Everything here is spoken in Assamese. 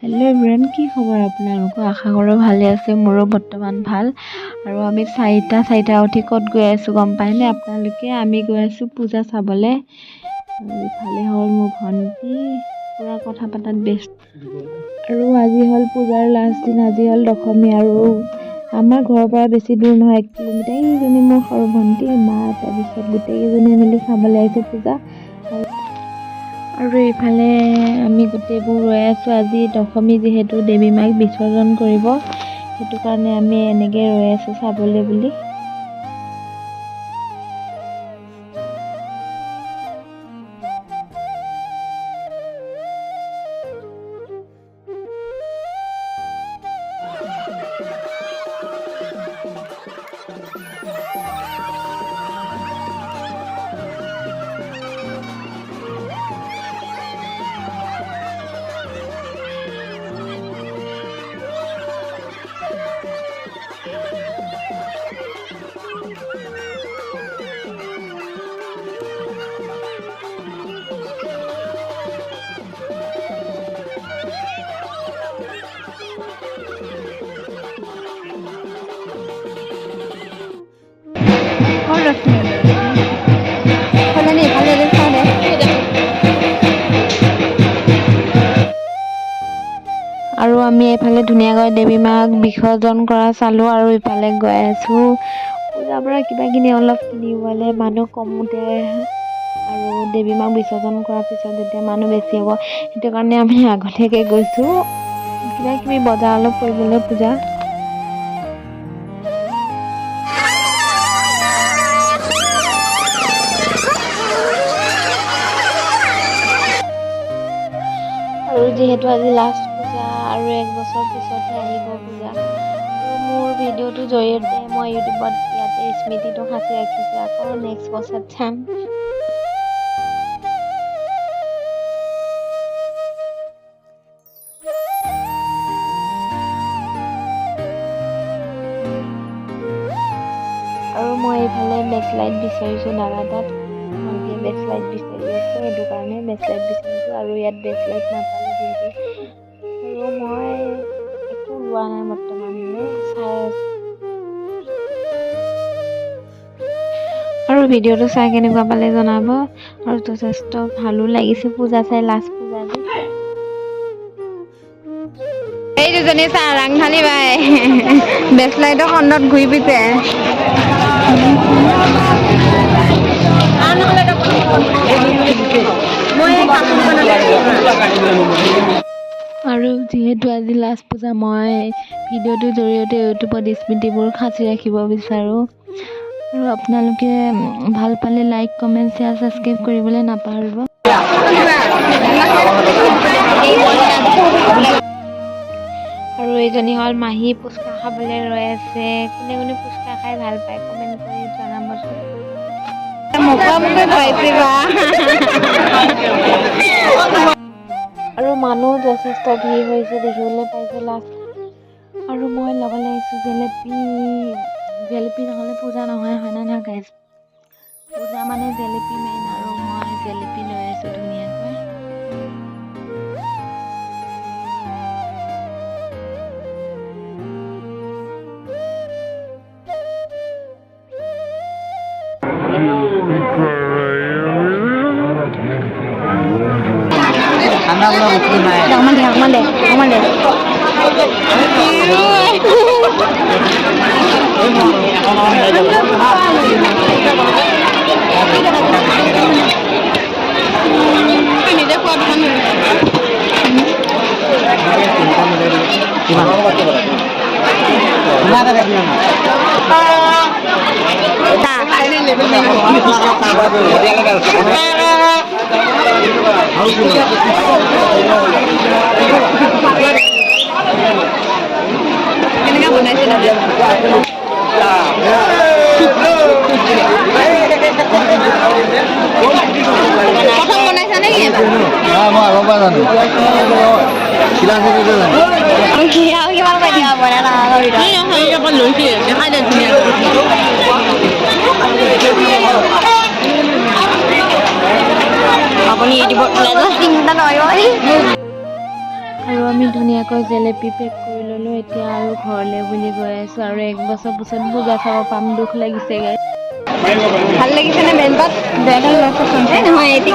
হেল্ল' এভৰিৱান, কি খবৰ আপোনালোকৰ? আশা কৰোঁ ভালে আছে। মোৰো বৰ্তমান ভাল। আৰু আমি চাৰিটা উঠি ক'ত গৈ আছোঁ গম পায়নে আপোনালোকে? আমি গৈ আছোঁ পূজা চাবলৈ। আৰু ইফালে হ'ল মোৰ ভণ্টি, পূৰা কথা পতাত ব্যস্ত। আৰু আজি হ'ল পূজাৰ লাষ্ট দিন, আজি হ'ল দশমী। আৰু আমাৰ ঘৰৰ পৰা বেছি দূৰ নহয়, 1 কিলোমিটাৰ। এইজনী মোৰ সৰু ভণ্টি, মা, তাৰপিছত গোটেইকেইজনী মিলি চাবলৈ আহিছোঁ পূজা। আৰু এইফালে আমি গোটেইবোৰ ৰৈ আছোঁ। আজি দশমী যিহেতু দেৱী মাক বিসৰ্জন কৰিব, সেইটো কাৰণে আমি এনেকৈ ৰৈ আছোঁ চাবলৈ বুলি। আৰু আমি এইফালে ধুনীয়াকৈ দেৱী মাক বিসৰ্জন কৰা চালোঁ। আৰু ইফালে গৈ আছোঁ পূজাৰ পৰা কিবা কিনি অলপ কিনিবলৈ, মানুহ কমোতে। আৰু দেৱী মাক বিসৰ্জন কৰাৰ পিছত যেতিয়া মানুহ বেছি হ'ব, সেইটো কাৰণে আমি আগতীয়াকৈ গৈছোঁ কিবা কিবি বজাৰ অলপ কৰিবলৈ পূজা। আৰু যিহেতু আজি লাষ্ট পূজা, আৰু 1 বছৰ পিছতহে আহিব পূজা। আৰু মোৰ ভিডিঅ'টোৰ জৰিয়তে মই ইউটিউবত ইয়াতে স্মৃতিটো সাঁচি ৰাখিছোঁ। আকৌ নেক্সট বছৰত চাম। আৰু মই এইফালে বেকলাইট বিচাৰিছোঁ দাদা তাত। ভণ্টিয়ে বেকলাইট বিচাৰি আছে, সেইটো কাৰণে বেকলাইট বিচাৰিছোঁ। আৰু ইয়াত বেকলাইট নাপালোঁ যিহেতু। আৰু মই একো লোৱা নাই বৰ্তমানলৈ, চাই আছোঁ। আৰু ভিডিঅ'টো চাই কেনেকুৱা পালে জনাব। আৰু যথেষ্ট ভালো লাগিছে পূজা চাই, লাষ্ট পূজা যে। এই দুজনী চা ৰাং ঢালি বাই বেকলাইটৰ খণ্ডত ঘূৰি পিছে। আৰু যিহেতু আজি লাষ্ট পূজা, মই ভিডিঅ'টোৰ জৰিয়তে ইউটিউবত স্মৃতিবোৰ সাঁচি ৰাখিব বিচাৰোঁ। আৰু আপোনালোকে ভাল পালে লাইক, কমেণ্ট, শ্বেয়াৰ, ছাবস্ক্ৰাইব কৰিবলৈ নাপাহৰিব। আৰু এইজনী হ'ল মাহী, ফুচকা খাবলৈ ৰৈ আছে। কোনে কোনে ফুচকা খাই ভাল পায় কমেণ্ট কৰি জনাবচোন। আৰু মানুহ যথেষ্ট ভিৰ হৈছে দেখিবলৈ পাইছোঁ লাষ্ট। আৰু মই ল'বলৈ আহিছোঁ জেলেপি নহ'লে পূজা নহয়, হয়নে নহয় গাইজ? পূজা মানে জেলেপি মেইন, আৰু মই জেলেপি লৈ আছোঁ ধুনীয়াকৈ। কেনেকৈ বনাইছে প্ৰথম বনাইছা নেকি? মই আগৰ পৰা জানো। কিমান পাইছা বনাই লৈছে দেখাই দে ধুনীয়াকৈ। আপুনি ইউটিউবত চিন্তা নকৰিব। আৰু আমি ধুনীয়াকৈ জেলেপি পেক কৰি ল'লোঁ। এতিয়া আৰু ঘৰলৈ বুলি গৈ আছোঁ আৰু 1 বছৰ পিছত পূজা চাব পাম। দুখ লাগিছে গাই। ভাল লাগিছে নে বেলপাত? বেয়া লাগিছে। নহয় এটি